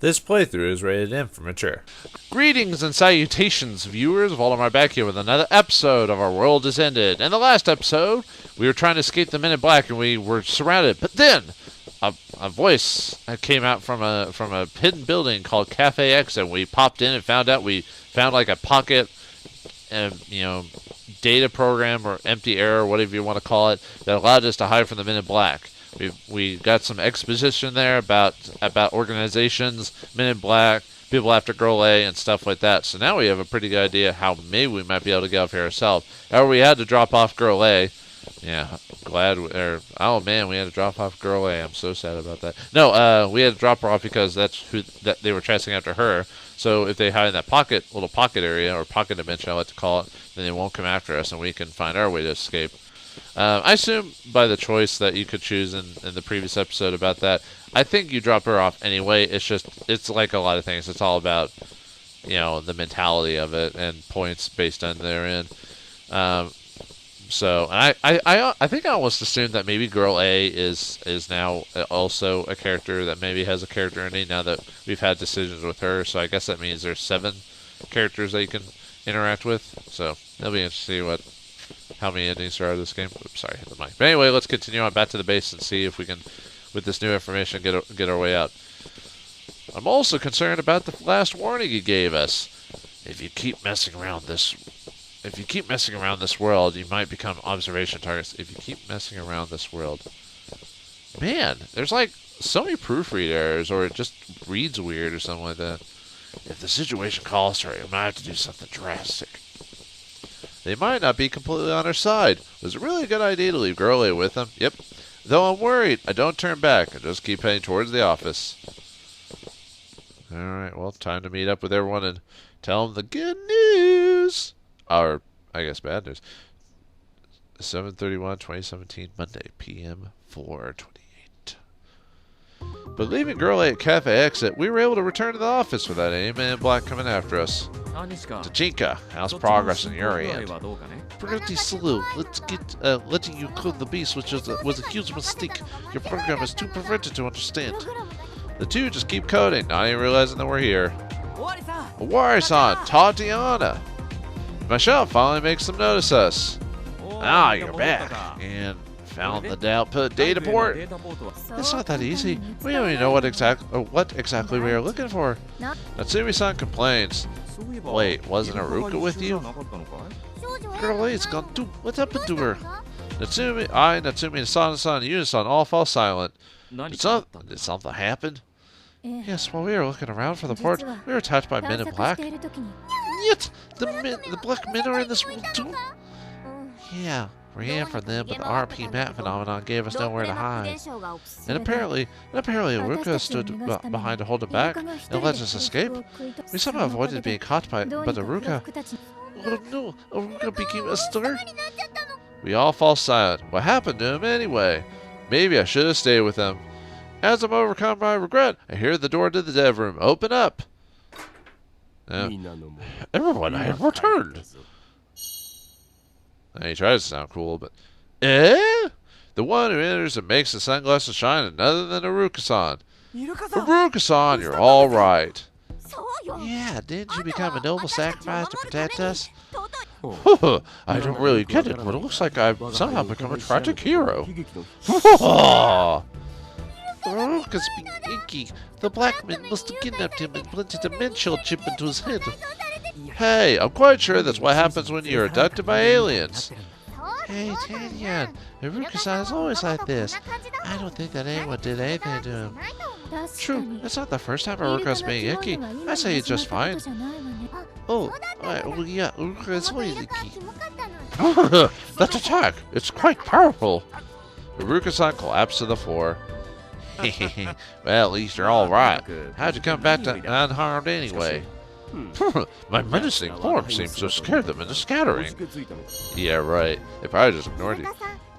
This playthrough is rated M for mature. Greetings and salutations, viewers. Vauldemare back here with another episode of Our World Is Ended. In the last episode, we were trying to escape the Men in Black and we were surrounded. But then, a voice came out from a hidden building called Cafe X, and we popped in and found out we found like a pocket, data program or empty error, whatever you want to call it, that allowed us to hide from the Men in Black. We got some exposition there about organizations, Men in Black, people after Girl A, and stuff like that. So now we have a pretty good idea how maybe we might be able to get off here ourselves. However, we had to drop off Girl A. Yeah, oh man, we had to drop off Girl A. I'm so sad about that. No, we had to drop her off because that's that they were chasing after her. So if they hide in that little pocket area, or pocket dimension, I like to call it, then they won't come after us, and we can find our way to escape. I assume by the choice that you could choose in the previous episode about that, I think you drop her off anyway. It's like a lot of things. It's all about, the mentality of it and points based on therein. So I think I almost assumed that maybe Girl A is now also a character that maybe has a character ending now that we've had decisions with her. So I guess that means there's 7 characters that you can interact with. So it'll be interesting to see how many endings there are of this game. Oops, sorry, hit the mic. But anyway, let's continue on back to the base and see if we can, with this new information, get our way out. I'm also concerned about the last warning he gave us. If you keep messing around this world, you might become observation targets. If you keep messing around this world. Man, there's like so many proofread errors, or it just reads weird or something like that. If the situation calls for it, you might have to do something drastic. They might not be completely on our side. Was it really a good idea to leave Girl A with them? Yep. Though I'm worried, I don't turn back. I just keep heading towards the office. Alright, well, time to meet up with everyone and tell them the good news. Or, I guess, bad news. 7/31/2017, Monday, PM 4:28. But leaving Girl A at Cafe Exit, we were able to return to the office without any Man in Black coming after us. Tajinka, how's progress on your end? Pretty slow. Letting you code the beast was a huge mistake. Your program is too perverted to understand. The two just keep coding, not even realizing that we're here. Owari-san, Tatiana. Michelle finally makes them notice us. Ah, you're back. And found the output data port. It's not that easy. We don't even know what exactly we are looking for. Natsumi-san complains. Wait, wasn't Aruka with you? Girl A's gone too. What happened to her? Natsumi, and Sana-san, and Yuno-san all fall silent. Did something happen? Yes, while we were looking around for the port, we were attacked by Men in Black. Yet, the black men are in this world too? Yeah, we're here for them, but the RP map phenomenon gave us nowhere to hide. And apparently Aruka stood behind to hold him back and let us escape. We somehow avoided being caught but Aruka... Oh no, Aruka became a star? We all fall silent. What happened to him anyway? Maybe I should have stayed with him. As I'm overcome by regret, I hear the door to the dev room open up. Everyone, I have returned. He tries to sound cool, but... The one who enters and makes the sunglasses shine is none other than Aruka-san. Aruka-san, you're all right. Yeah, didn't you become a noble sacrifice to protect us? I don't really get it, but it looks like I've somehow become a tragic hero. Aruka's being inky. The black men must have kidnapped him and planted a mental chip into his head. Hey, I'm quite sure that's what happens when you're abducted by aliens. Hey, Tanyan, Aruka-san is always like this. I don't think that anyone did anything to him. True, it's not the first time Aruka's being icky. I say he's just fine. Oh, well, yeah, Aruka is always icky. That attack, it's quite powerful. Aruka-san collapsed to the floor. Well, at least you're all right. How'd you come back to unharmed anyway? My menacing form seems to scare them into scattering. Yeah, right. They probably just ignored you.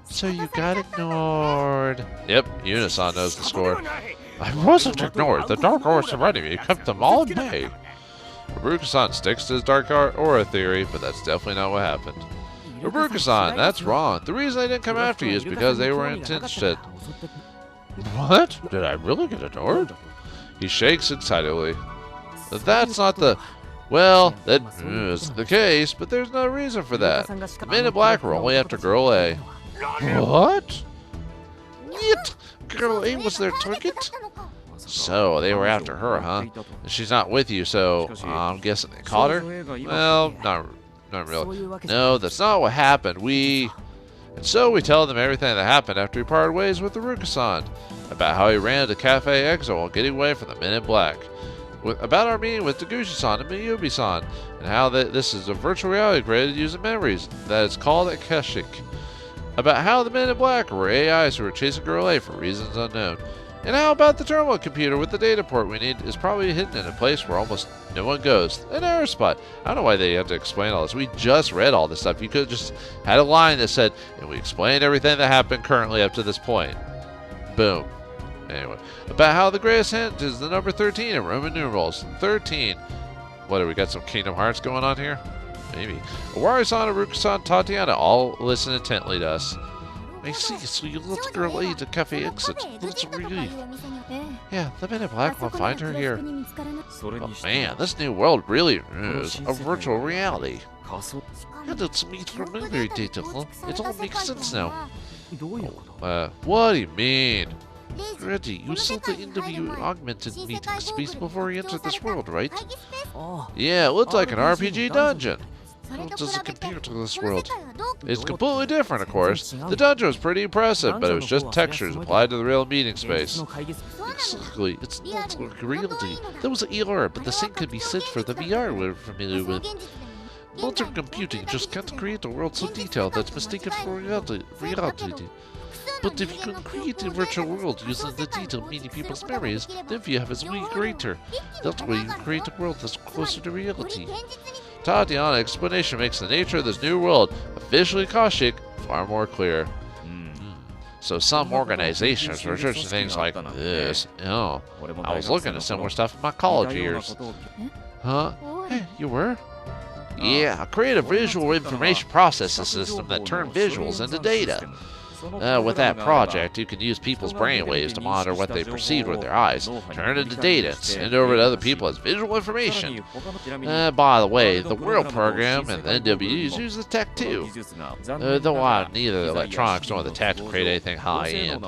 So you got ignored. Yep, Yuno-san knows the score. I wasn't ignored. The Dark Aura surrounding me kept them all at bay. Aruka-san sticks to his Dark Aura theory, but that's definitely not what happened. Aruka-san, that's wrong. The reason they didn't come after you is because they were intense shit. What? Did I really get ignored? He shakes excitedly. That's not the... Well, that is the case, but there's no reason for that. The men in black were only after Girl A. What? Yet, Girl A was their target? So, they were after her, huh? And she's not with you, so I'm guessing they caught her? Well, not really. No, that's not what happened. And so we tell them everything that happened after he parted ways with Aruka-san. About how he ran to Cafe Exo while getting away from the men in black. About our meeting with Taguchi-san and Miyubi-san. And how this is a virtual reality created using memories. That is called Akashic. About how the men in black were AIs who were chasing Girl A for reasons unknown. And how about the terminal computer with the data port we need is probably hidden in a place where almost no one goes. An error spot. I don't know why they have to explain all this. We just read all this stuff. You could have just had a line that said, and we explained everything that happened currently up to this point. Boom. Anyway. About how the greatest hint is the number 13 in Roman numerals. 13. What, have we got some Kingdom Hearts going on here? Maybe. Owari-san, Aruka-san, Tatiana all listen intently to us. I see, so you let Girl A to Cafe Exit. That's a relief. Yeah, the men in black will find her here. Oh man, this new world really is a virtual reality. And it's made from memory data, huh? It all makes sense now. What do you mean? Reggie, you saw the interview augmented meeting space before you entered this world, right? Yeah, it looked like an RPG dungeon. How does it compare to this world? It's completely different, of course. The dungeon was pretty impressive, but it was just textures applied to the real meeting space. Exactly, it's not like reality. That was an ER, but the same could be said for the VR we're familiar with. Modern computing just can't create a world so detailed that's mistaken for reality. But if you can create a virtual world using the data of many people's memories, then you have is way greater. That way you create a world that's closer to reality. Tatiana's explanation makes the nature of this new world, officially Akashic, far more clear. So some organizations research things like this. Oh, I was looking at similar stuff in my college years. Huh? Hey, you were? Yeah, I created a visual information processing system that turned visuals into data. With that project, you can use people's brainwaves to monitor what they perceive with their eyes, turn it into data, and send it over to other people as visual information. By the way, the W.O.R.L.D program and the NWUs use the tech too. Though I have neither the electronics nor the tech to create anything high-end.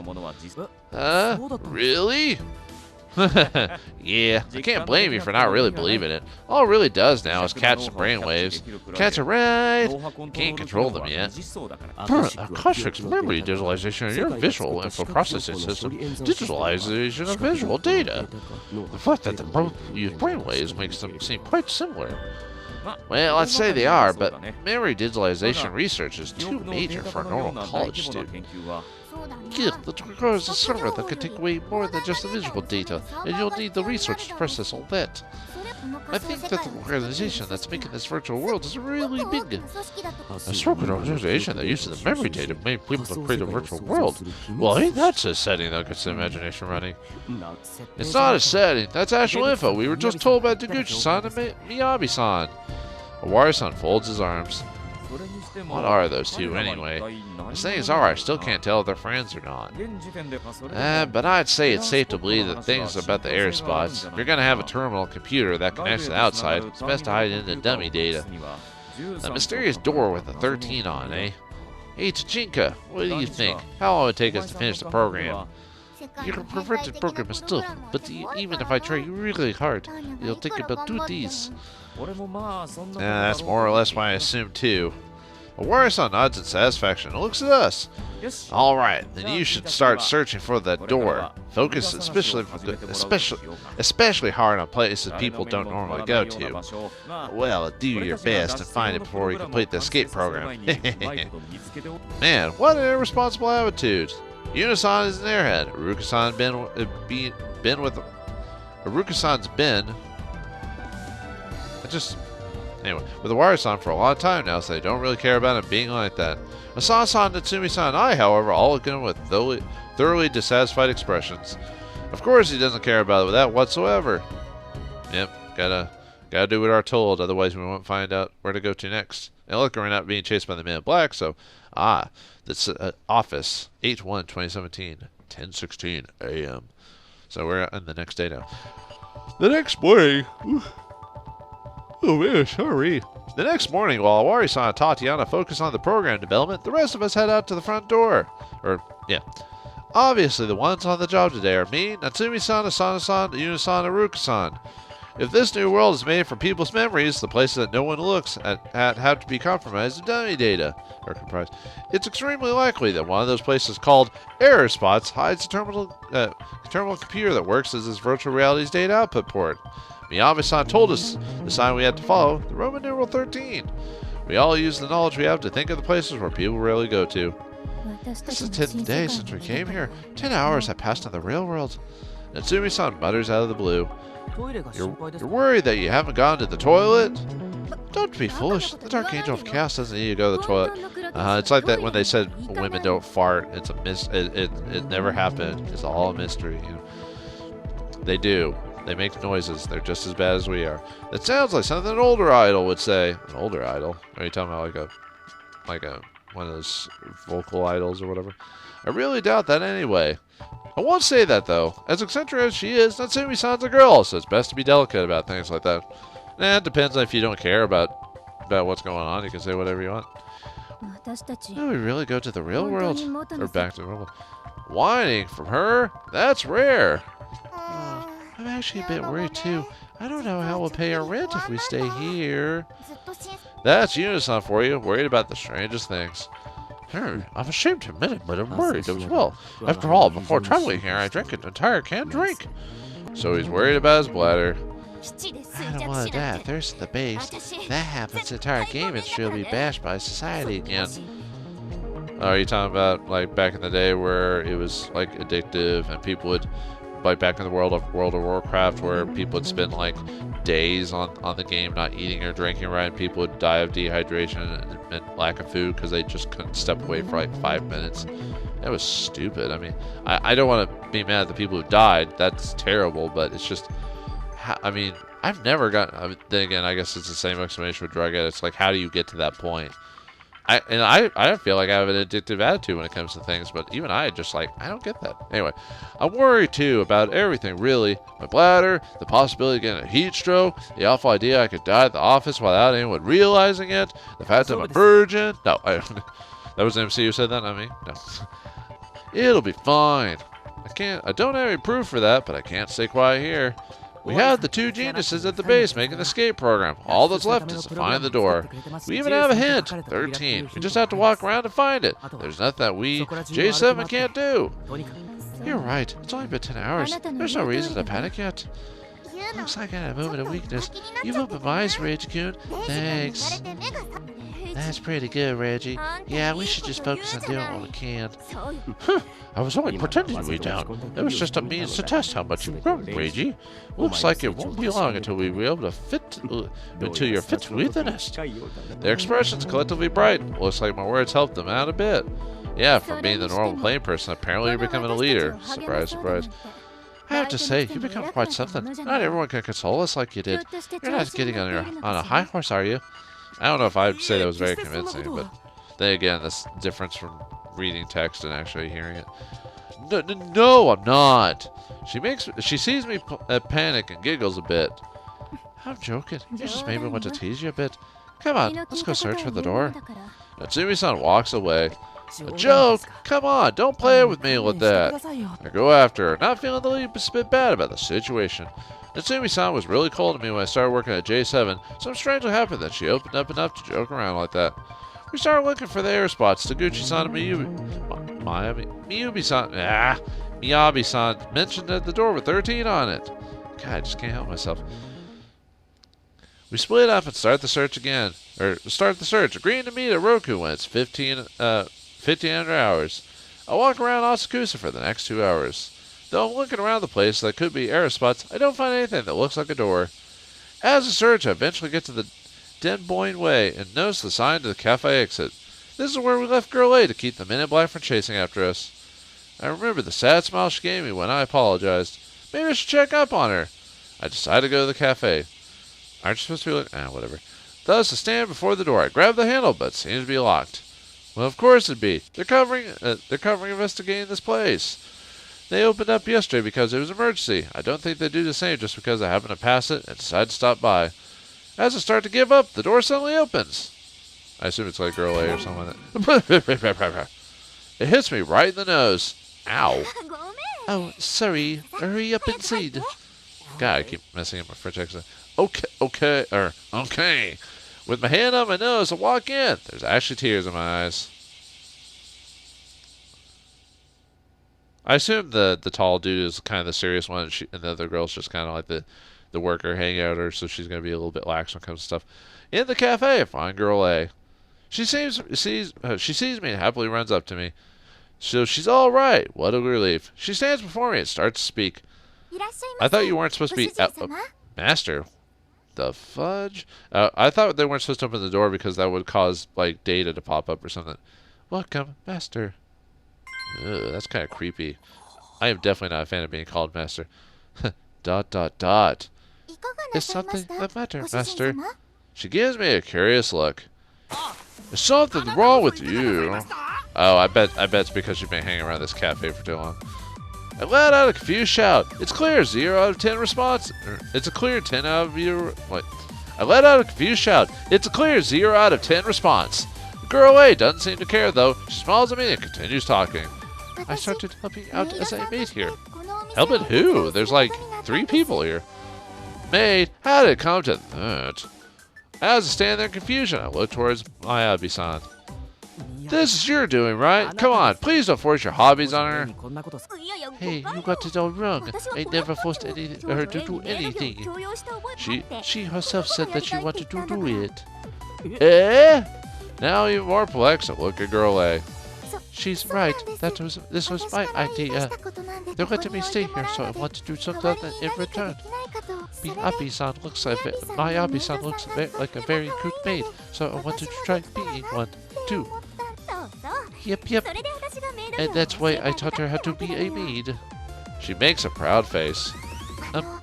Really? Yeah, I can't blame you for not really believing it. All it really does now is catch some brainwaves. Catch it right. You can't control them yet. Akashic's memory digitalization of your visual info processing system. Digitalization of visual data. The fact that the both use brainwaves makes them seem quite similar. Well, let's say they are, but memory digitalization research is too major for a normal college student. Yeah, that requires a server that can take away more than just the visual data, and you'll need the research to process all that. I think that the organization that's making this virtual world is really big. A secret organization that uses the memory data to make people to create a virtual world. Well, ain't that a setting that gets the imagination running? It's not a setting, that's actual info. We were just told by Taguchi-san and Miyabi-san. Owari-san folds his arms. What are those two anyway? As things are, I still can't tell if they're friends or not. But I'd say it's safe to believe that things about the air spots. If you're going to have a terminal computer that connects to the outside, it's best to hide it in the dummy data. A mysterious door with a 13 on, eh? Hey, Tachinka, what do you think? How long would it take us to finish the program? Your perverted program is tough, but even if I try really hard, it'll take about 2 days. That's more or less what I assumed too. Owari-san nods in satisfaction and looks at us. Alright, then you should start searching for that door. Focus especially hard on places people don't normally go to. Well, do your best and find it before we complete the escape program. Man, what an irresponsible attitude. Unisan is an airhead. Aruka-san been with Aruka-san's been Anyway, with Owari-san for a long time now, so they don't really care about him being like that. Asano-san, Natsumi-san, and I, however, all look at him with thoroughly dissatisfied expressions. Of course he doesn't care about that whatsoever. Yep, gotta do what we're told, otherwise we won't find out where to go to next. And look, we're not being chased by the men in black, so, that's office, 8/1/2017, 10:16 a.m. So we're on the next day now. The next morning... Oh man, sorry. The next morning, while Awari-san and Tatiana focus on the program development, the rest of us head out to the front door. Obviously, the ones on the job today are me, Natsumi-san, Asana-san, Yuna-san, and Ruka-san. If this new world is made from people's memories, the places that no one looks at have to be compromised with dummy data, or comprised. It's extremely likely that one of those places called error spots hides a terminal computer that works as this virtual reality's data output port. Miyabi-san told us the sign we had to follow, the Roman numeral 13. We all use the knowledge we have to think of the places where people rarely go to. This is the 10th day since we came here. 10 hours have passed in the real world. Natsumi-san mutters out of the blue. You're worried that you haven't gone to the toilet? Don't be foolish. The Dark Angel of Chaos doesn't need you to go to the toilet. It's like that when they said women don't fart. It's a it never happened. It's all a mystery. You know? They do. They make noises. They're just as bad as we are. It sounds like something an older idol would say. An older idol? Are you talking about like a one of those vocal idols or whatever? I really doubt that anyway. I won't say that though. As eccentric as she is, Natsumi-san's a girl, so it's best to be delicate about things like that. It depends on if you don't care about what's going on. You can say whatever you want. Do we really go to the real world? Or back to the real world? Whining from her? That's rare. I'm actually a bit worried too. I don't know how we'll pay our rent if we stay here. That's Yuna-san for you, worried about the strangest things. I'm ashamed to admit it, but I'm worried as well. After all, before traveling here, I drank an entire canned drink. So he's worried about his bladder. I don't want to die of thirst at the base. If that happens, the entire game industry will be bashed by society again. Are you talking about like back in the day where it was like addictive and people would, like back in the World of Warcraft, where people would spend like days on the game not eating or drinking right, and people would die of dehydration and lack of food because they just couldn't step away for like 5 minutes. That was stupid. I mean, I don't want to be mad at the people who died. That's terrible, but it's just, I mean, I've never gotten, then again, I guess it's the same explanation with drug addicts. Like, how do you get to that point? I feel like I have an addictive attitude when it comes to things, but even I just like, I don't get that. Anyway, I'm worried too about everything, really. My bladder, the possibility of getting a heat stroke, the awful idea I could die at the office without anyone realizing it, the fact that I'm a virgin. No, that was the MC who said that, not me. No. It'll be fine. I don't have any proof for that, but I can't stay quiet here. We have the two geniuses at the base making the escape program. All that's left is to find the door. We even have a hint. 13. We just have to walk around and find it. There's nothing that we, J7, can't do. You're right. It's only been 10 hours. There's no reason to panic yet. Looks like I had a moment of weakness. You've opened my eyes, Reiji-kun. Thanks. That's pretty good, Reggie. Yeah, we should just focus on doing what we can. I was only pretending to be down. It was just a means to test how much you've grown, Reiji. Looks like it won't be long until we'll be able to until you're fit to lead the nest. Their expressions collectively brighten. Looks like my words helped them out a bit. Yeah, from being the normal plain person, apparently you're becoming a leader. Surprise, surprise. I have to say, you've become quite something. Not everyone can console us like you did. You're not getting on a high horse, are you? I don't know if I'd say that was very convincing, but then again, this difference from reading text and actually hearing it. No, I'm not. She sees me panic and giggles a bit. I'm joking. You just made me want to tease you a bit. Come on, let's go search for the door. Natsumi-san walks away. A joke? Come on, don't play with me like that. I go after her, not feeling the least bit bad about the situation. Natsumi-san was really cold to me when I started working at J7, so I'm strangely happy that she opened up enough to joke around like that. We started looking for the air spots. Taguchi-san and Miyabi-san mentioned at the door with 13 on it. God, I just can't help myself. We split up and start the search, agreeing to meet at Roku when it's 1500 hours. I'll walk around Asakusa for the next 2 hours. Though I'm looking around the place that could be air spots, I don't find anything that looks like a door. As I search, I eventually get to the Denboyne Way and notice the sign to the cafe exit. This is where we left Girl A to keep the Men in Black from chasing after us. I remember the sad smile she gave me when I apologized. Maybe I should check up on her. I decided to go to the cafe. Aren't you supposed to be like... whatever. Thus, I stand before the door. I grab the handle, but it seems to be locked. Well, of course it'd be. They're covering investigating this place. They opened up yesterday because it was an emergency. I don't think they do the same just because I happen to pass it and decide to stop by. As I start to give up, the door suddenly opens. I assume it's like Girl A or something like that. It hits me right in the nose. Ow. Oh, sorry. Hurry up inside. God, I keep messing up my French accent. Okay. With my hand on my nose, I walk in. There's actually tears in my eyes. I assume the tall dude is kind of the serious one, and the other girl's just kind of like the worker hangouter, so she's going to be a little bit lax when it comes to stuff. In the cafe, I find Girl A. She sees me and happily runs up to me. So she's all right. What a relief. She stands before me and starts to speak. I thought you weren't supposed to be... Master? The fudge? I thought they weren't supposed to open the door because that would cause, like, data to pop up or something. Welcome, Master. Ugh, that's kind of creepy. I am definitely not a fan of being called Master. ... Is something the matter, Master? She gives me a curious look. There's something wrong with you. Oh, I bet it's because you've been hanging around this cafe for too long. I let out a confused shout. It's clear, 0 out of 10 response. It's a clear 10 out of your... What? I let out a confused shout. It's a clear 0 out of 10 response. Girl A doesn't seem to care, though. She smiles at me and continues talking. I started helping out as a maid here. Helping who? There's like 3 people here. Maid? How did it come to that? As I stand there in confusion, I look towards my Abi-san. This is your doing, right? Come on, please don't force your hobbies on her. Hey, you got it all wrong. I never forced her to do anything. She herself said that she wanted to do it. Eh? Now even more perplexed, I look at Girl A. She's right. This was my idea. They letting me stay here, so I want to do something in return. My Abi-san looks like a very good maid, so I wanted to try being one too. Yep. And that's why I taught her how to be a maid. She makes a proud face.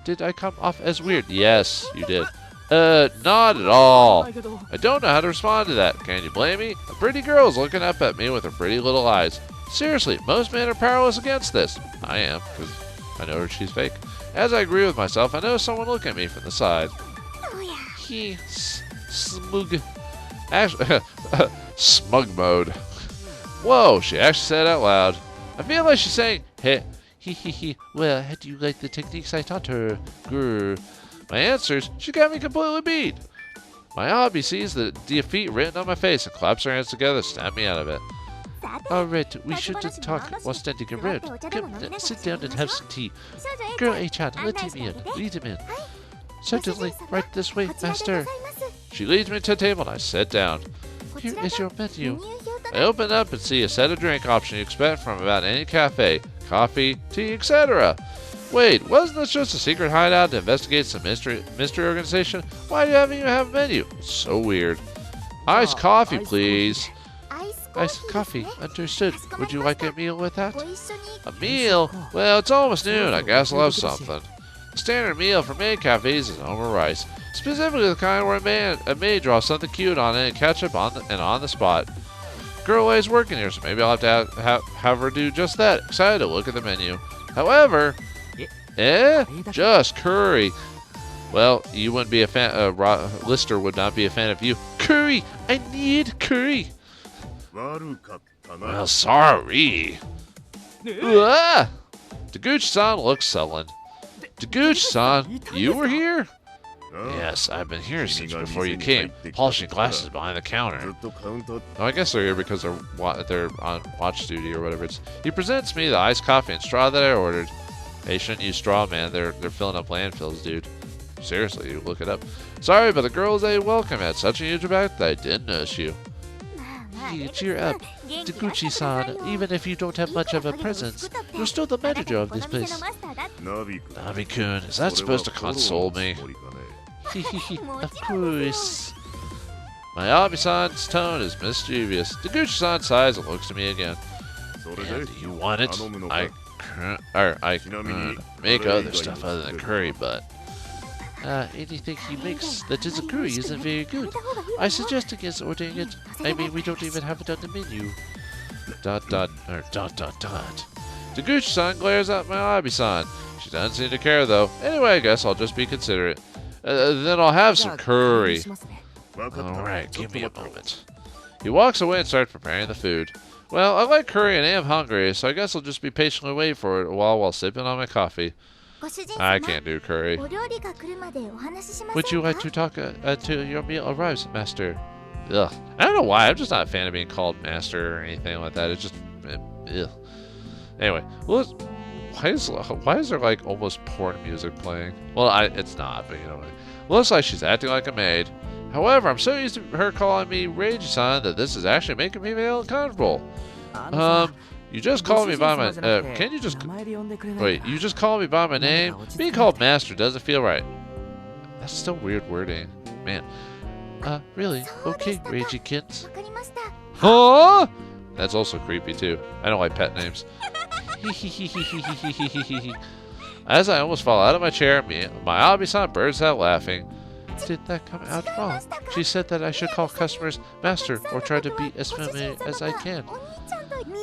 Did I come off as weird? Yes, you did. Not at all. I don't know how to respond to that. Can you blame me? A pretty girl is looking up at me with her pretty little eyes. Seriously, most men are powerless against this. I am, because I know she's fake. As I agree with myself, I notice someone looking at me from the side. Smug. Actually, smug mode. Whoa, she actually said it out loud. I feel like she's saying, hey, well, how do you like the techniques I taught her? Grr. My answers, she got me completely beat. My Abi sees the defeat written on my face and claps her hands together to snap me out of it. Alright, we shouldn't talk while standing around. Come, sit down and have some tea. Girl A-chan, let him in. Lead him in. Certainly, right this way, Master. She leads me to the table and I sit down. Here is your menu. I open up and see a set of drink options you expect from about any cafe. Coffee, tea, etc. Wait, wasn't this just a secret hideout to investigate some mystery organization? Why do you even have a menu? It's so weird. Iced coffee, please. Iced coffee, understood. Would you like a meal with that? A meal? Well, it's almost noon. I guess I'll have something. The standard meal for maid cafes is over rice. Specifically the kind where a maid draws something cute on it and ketchup on the spot. Girl A's working here, so maybe I'll have to have her do just that. Excited to look at the menu. However, just curry. Well, you wouldn't be a fan. Lister would not be a fan of you. Curry! I need curry! Well, sorry. Taguchi-san looks sullen. Taguchi-san, you were here? Yes, I've been here since before you came, polishing glasses behind the counter. Oh, I guess they're here because they're on watch duty or whatever. He presents me the iced coffee and straw that I ordered. Hey, shouldn't use straw, man. They're filling up landfills, dude. Seriously, you look it up. Sorry, but the girls they welcome had such a huge impact that I didn't notice you. Hey, cheer up. Taguchi-san, even if you don't have much of a presence, you're still the manager of this place. Nabi-kun, is that supposed to console me? Of course. My Abi-san's tone is mischievous. Taguchi-san sighs and looks at me again. And do you want it? I make other stuff other than curry, but anything he makes that isn't curry isn't very good. I suggest against ordering it. I mean, we don't even have it on the menu. ... Taguchi-san glares at my Abi-san. She doesn't seem to care, though. Anyway, I guess I'll just be considerate. Then I'll have some curry. Alright, give me a moment. He walks away and starts preparing the food. Well, I like curry and I am hungry, so I guess I'll just be patiently waiting for it a while sipping on my coffee. I can't do curry. Would you like to talk until your meal arrives, Master? Ugh. I don't know why. I'm just not a fan of being called Master or anything like that. It's just... ugh. Anyway, why is there like almost porn music playing? Well, it's not, but you know what I mean. Looks like she's acting like a maid. However, I'm so used to her calling me Reiji-san that this is actually making me feel uncomfortable. You just called me by my... can you just... Wait, you just called me by my name? Being called Master doesn't feel right. That's still weird wording. Man. Really? Okay, Reiji kids. Huh? That's also creepy too. I don't like pet names. As I almost fall out of my chair, my Abi-san bursts out laughing. Did that come out wrong? She said that I should call customers Master or try to be as familiar as I can.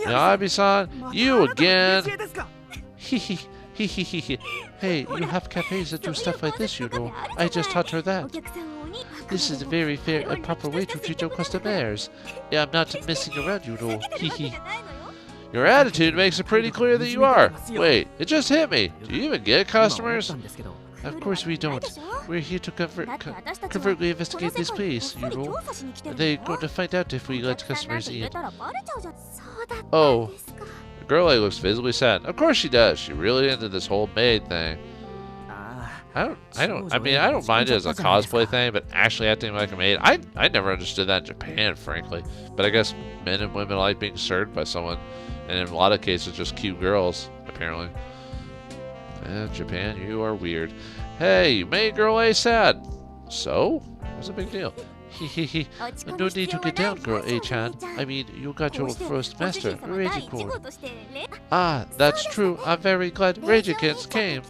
Abi-san, you again! Hey, you have cafes that do stuff like this, you know. I just taught her that. This is a very fair and proper way to treat your customers. Yeah, I'm not messing around, you know. Your attitude makes it pretty clear that you are. Wait, it just hit me. Do you even get customers? Of course we don't. We're here to covertly investigate this place, you know. They're going to find out if we let customers in. Oh. The girl looks visibly sad. Of course she does. She really into this whole maid thing. I don't mind it as a cosplay thing, but actually acting like a maid, I never understood that in Japan, frankly. But I guess men and women like being served by someone, and in a lot of cases, just cute girls, apparently. Japan, you are weird. Hey, you made girl A sad. So? What's the big deal? No need to get down, girl A-chan. I mean, you got your first master, Reiji-kun. Ah, that's true. I'm very glad Reiji-kun came.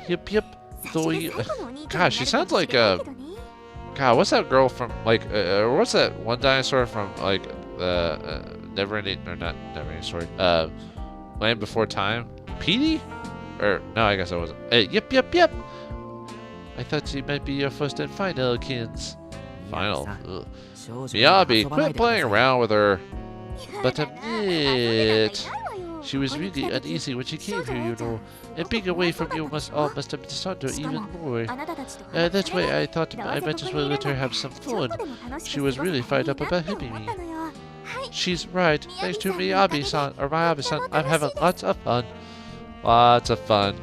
Yep. Gosh, she sounds like God, what's that girl from what's that one dinosaur from like Neverending or not Neverending Story? Land Before Time? Petey? Or no, I guess I wasn't. Yep. I thought she might be your first and final, kids. Final. Ugh. Miyabi, quit playing around with her. But admit, she was really uneasy when she came here, you know. And being away from you must have disturbed her even more. That's why I thought I might as well let her have some fun. She was really fired up about helping me. She's right. Thanks to Miyabi-san, or Miyabi-san, I'm having lots of fun. Lots of fun.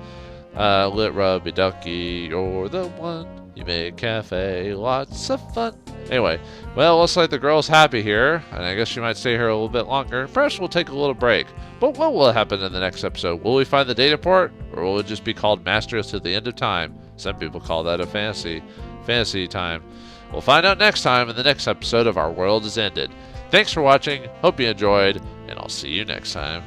Lit Rubby Ducky, you're the one. You made cafe, lots of fun. Anyway, well, looks like the girl's happy here, and I guess she might stay here a little bit longer. Perhaps we'll take a little break. But what will happen in the next episode? Will we find the data port, or will it just be called Masters to the End of Time? Some people call that a fantasy time. We'll find out next time in the next episode of Our World Is Ended. Thanks for watching, hope you enjoyed, and I'll see you next time.